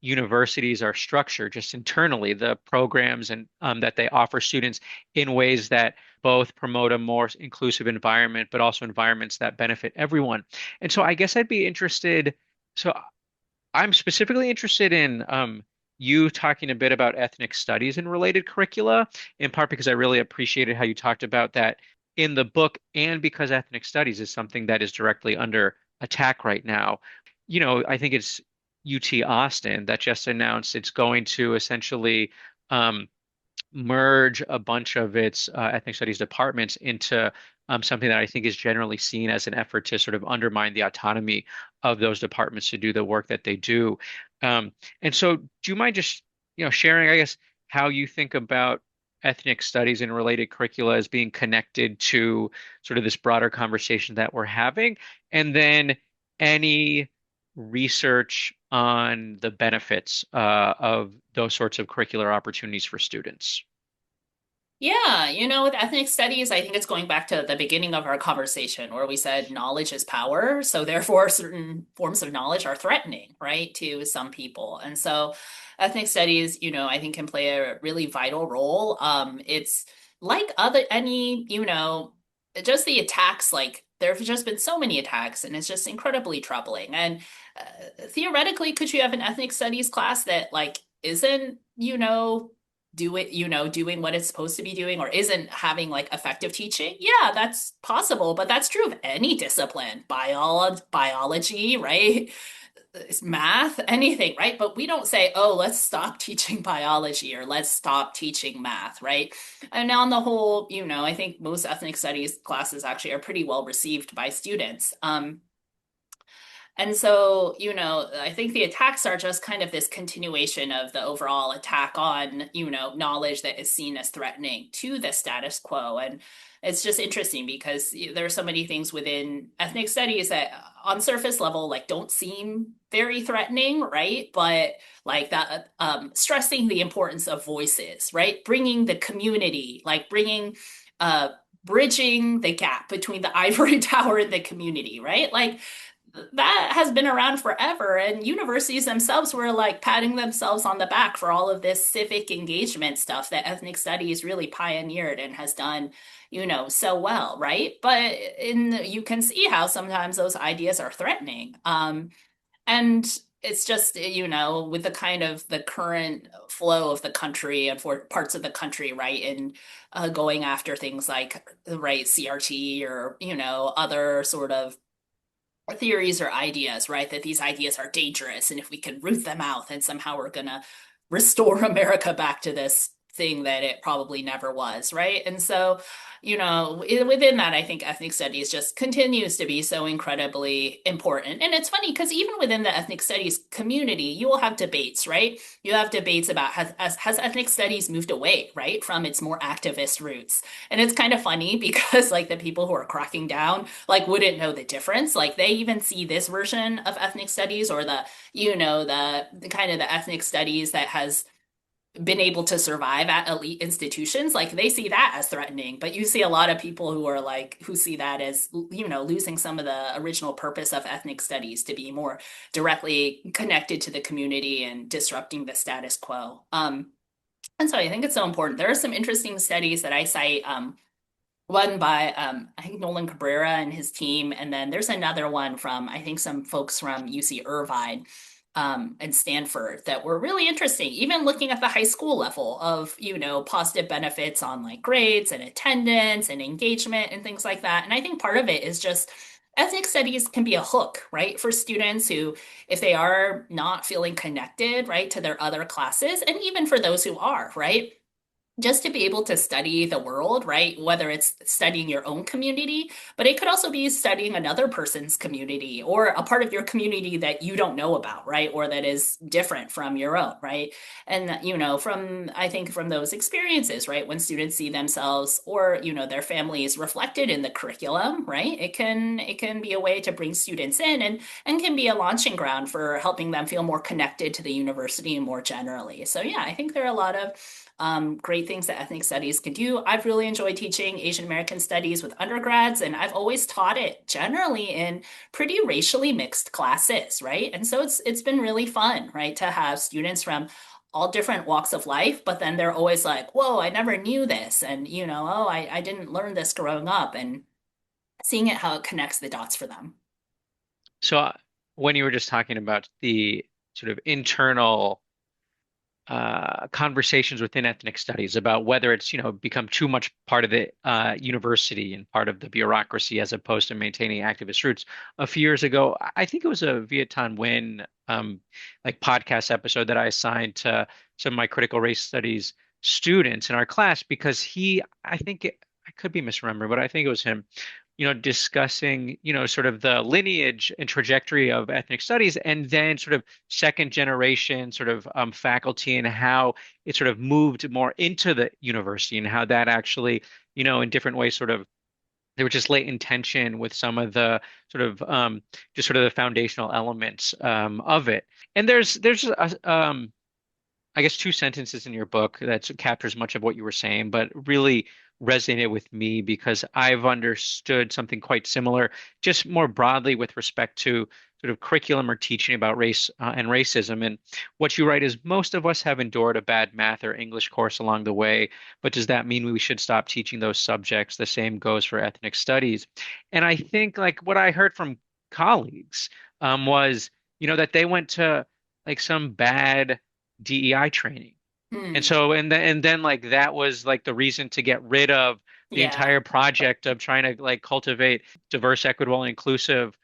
universities are structured just internally, the programs and that they offer students in ways that both promote a more inclusive environment, but also environments that benefit everyone. And so I guess I'd be interested. So I'm specifically interested in you talking a bit about ethnic studies and related curricula, in part because I really appreciated how you talked about that in the book, and because ethnic studies is something that is directly under attack right now. I think it's UT Austin that just announced it's going to essentially um, merge a bunch of its ethnic studies departments into something that I think is generally seen as an effort to sort of undermine the autonomy of those departments to do the work that they do. Um, and so, do you mind just sharing, I guess, how you think about ethnic studies and related curricula as being connected to sort of this broader conversation that we're having, and then any research on the benefits of those sorts of curricular opportunities for students? Yeah, with ethnic studies, I think it's going back to the beginning of our conversation where we said knowledge is power. So therefore, certain forms of knowledge are threatening, right, to some people. And so ethnic studies, I think can play a really vital role. It's like just the attacks, like there have just been so many attacks and it's just incredibly troubling. And theoretically, could you have an ethnic studies class that like isn't, doing what it's supposed to be doing or isn't having like effective teaching? Yeah, that's possible, but that's true of any discipline, biology, right? Math, anything, right? But we don't say, oh, let's stop teaching biology or let's stop teaching math, right? And on the whole, I think most ethnic studies classes actually are pretty well received by students. And so, I think the attacks are just kind of this continuation of the overall attack on, knowledge that is seen as threatening to the status quo. And it's just interesting because there are so many things within ethnic studies that on surface level, like don't seem very threatening, right? But like that, stressing the importance of voices, right? Bringing the community, like bridging the gap between the ivory tower and the community, right? Like that has been around forever. And universities themselves were like patting themselves on the back for all of this civic engagement stuff that ethnic studies really pioneered and has done, so well, right? But you can see how sometimes those ideas are threatening. And it's just, with the kind of the current flow of the country and for parts of the country, right? And going after things like, right, CRT or, other sort of theories or ideas, right? That these ideas are dangerous, and if we can root them out, then somehow we're gonna restore America back to this thing that it probably never was, right? And so, within that, I think ethnic studies just continues to be so incredibly important. And it's funny because even within the ethnic studies community, you will have debates, right? You have debates about has ethnic studies moved away, right, from its more activist roots. And it's kind of funny because like the people who are cracking down like wouldn't know the difference. Like they even see this version of ethnic studies or the kind of the ethnic studies that has been able to survive at elite institutions, like they see that as threatening. But you see a lot of people who see that as, losing some of the original purpose of ethnic studies to be more directly connected to the community and disrupting the status quo. And so I think it's so important. There are some interesting studies that I cite. One by I think Nolan Cabrera and his team, and then there's another one from I think some folks from UC Irvine and Stanford that were really interesting. Even looking at the high school level of positive benefits on like grades and attendance and engagement and things like that. And I think part of it is just ethnic studies can be a hook, right, for students who, if they are not feeling connected, right, to their other classes, and even for those who are, right, just to be able to study the world, right? Whether it's studying your own community, but it could also be studying another person's community or a part of your community that you don't know about, right? Or that is different from your own, right? And, I think from those experiences, right? When students see themselves or, their families reflected in the curriculum, right? It can be a way to bring students in and can be a launching ground for helping them feel more connected to the university more generally. So yeah, I think there are a lot of great things that ethnic studies can do. I've really enjoyed teaching Asian American studies with undergrads, and I've always taught it generally in pretty racially mixed classes, right? And so it's been really fun, right, to have students from all different walks of life, but then they're always like, whoa, I never knew this. And, oh, I didn't learn this growing up, and seeing it how it connects the dots for them. So when you were just talking about the sort of internal conversations within ethnic studies about whether it's, become too much part of the university and part of the bureaucracy as opposed to maintaining activist roots. A few years ago, I think it was a Viet Thanh Nguyen like podcast episode that I assigned to some of my critical race studies students in our class because I could be misremembering, but I think it was him discussing, sort of the lineage and trajectory of ethnic studies, and then sort of second generation sort of faculty and how it sort of moved more into the university and how that actually, in different ways, sort of there was just latent tension with some of the sort of just sort of the foundational elements of it. And there's I guess two sentences in your book that captures much of what you were saying, but really resonated with me because I've understood something quite similar, just more broadly with respect to sort of curriculum or teaching about race and racism. And what you write is most of us have endured a bad math or English course along the way, but does that mean we should stop teaching those subjects? The same goes for ethnic studies. And I think like what I heard from colleagues was, that they went to like some bad DEI training. And Hmm. so and then like that was like the reason to get rid of the Yeah. entire project of trying to like cultivate diverse, equitable, and inclusive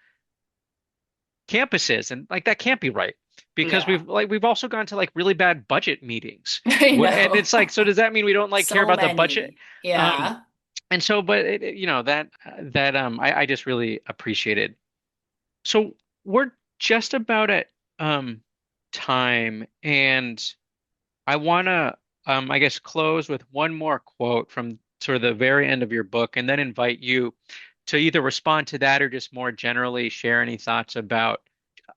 campuses. And like that can't be right because Yeah. we've also gone to like really bad budget meetings. I And know. it's like, so does that mean we don't like care So about the budget? many. Um, Yeah. and so, but I just really appreciated. So we're just about at um time, and I want to, I guess, close with one more quote from sort of the very end of your book, and then invite you to either respond to that or just more generally share any thoughts about,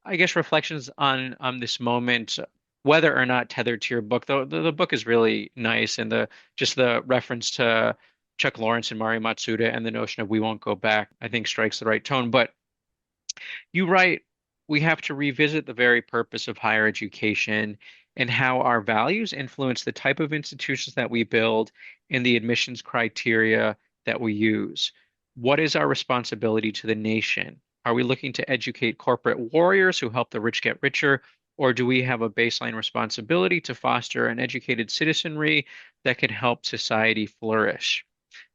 I guess, reflections on this moment, whether or not tethered to your book. Though the book is really nice, and the just the reference to Chuck Lawrence and Mari Matsuda and the notion of we won't go back, I think strikes the right tone. But you write, we have to revisit the very purpose of higher education and how our values influence the type of institutions that we build and the admissions criteria that we use. What is our responsibility to the nation? Are we looking to educate corporate warriors who help the rich get richer, or do we have a baseline responsibility to foster an educated citizenry that can help society flourish?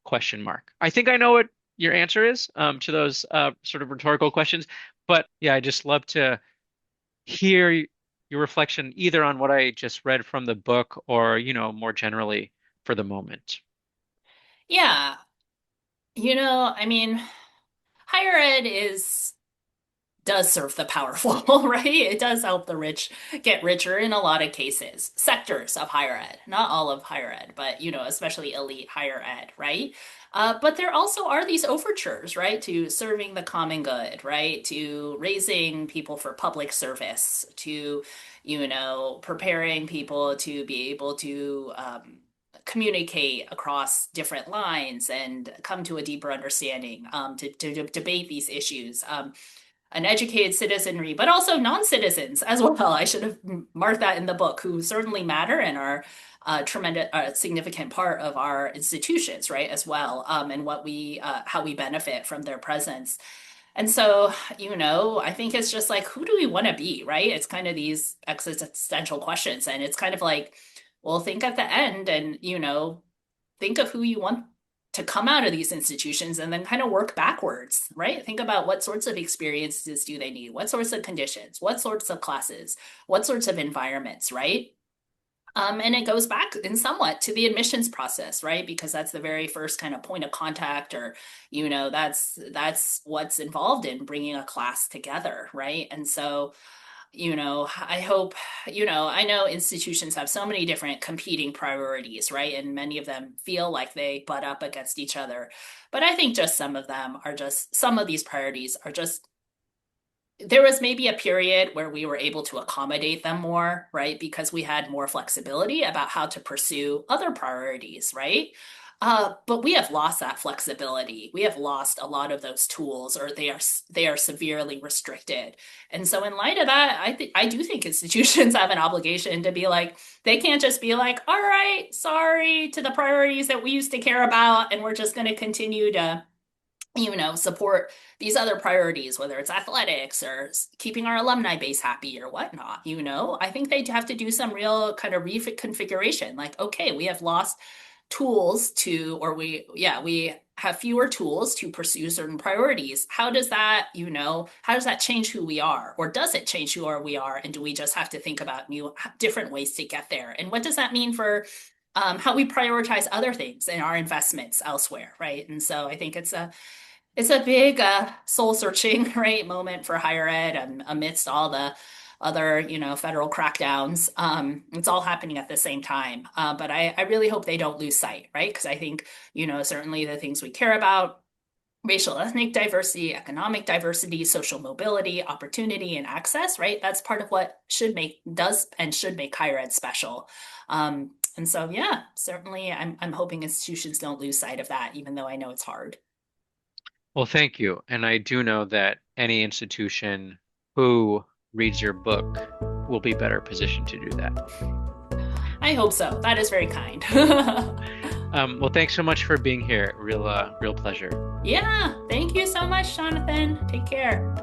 Question mark. I think I know what your answer is to those sort of rhetorical questions, but yeah, I just love to hear your reflection either on what I just read from the book or, more generally for the moment. Yeah. I mean, higher ed is does serve the powerful, right? It does help the rich get richer in a lot of cases. Sectors of higher ed, not all of higher ed, but especially elite higher ed, right? But there also are these overtures, right, to serving the common good, right, to raising people for public service, to preparing people to be able to communicate across different lines and come to a deeper understanding, to debate these issues. An educated citizenry, but also non-citizens as well. I should have marked that in the book, who certainly matter and are a tremendous, significant part of our institutions, right, as well, and how we benefit from their presence. And so, I think it's just like, who do we want to be, right? It's kind of these existential questions, and it's kind of like, well, think at the end, and think of who you want to come out of these institutions and then kind of work backwards, right? Think about what sorts of experiences do they need? What sorts of conditions? What sorts of classes? What sorts of environments, right? And it goes back in somewhat to the admissions process, right? Because that's the very first kind of point of contact, or that's what's involved in bringing a class together, right? And so I hope, I know institutions have so many different competing priorities, right? And many of them feel like they butt up against each other. But I think just some of these priorities are just there was maybe a period where we were able to accommodate them more, right? Because we had more flexibility about how to pursue other priorities, right? But we have lost that flexibility. We have lost a lot of those tools, or they are severely restricted. And so, in light of that, I do think institutions have an obligation to be like, they can't just be like, all right, sorry to the priorities that we used to care about, and we're just going to continue to support these other priorities, whether it's athletics or keeping our alumni base happy or whatnot. I think they have to do some real kind of reconfiguration. Like, okay, we have lost tools to, or we have fewer tools to pursue certain priorities. How does that change who we are? Or does it change who we are? And do we just have to think about different ways to get there? And what does that mean for how we prioritize other things in our investments elsewhere, right? And so I think it's a big soul searching right moment for higher ed, and amidst all the other federal crackdowns. It's all happening at the same time, but I really hope they don't lose sight, right? Because I think certainly the things we care about, racial ethnic diversity, economic diversity, social mobility, opportunity, and access, right? That's part of what should make higher ed special. And so, yeah, certainly I'm hoping institutions don't lose sight of that, even though I know it's hard. Well, thank you. And I do know that any institution who reads your book will be better positioned to do that. I hope so. That is very kind. Well, thanks so much for being here. Real pleasure. Yeah, thank you so much, Jonathan. Take care.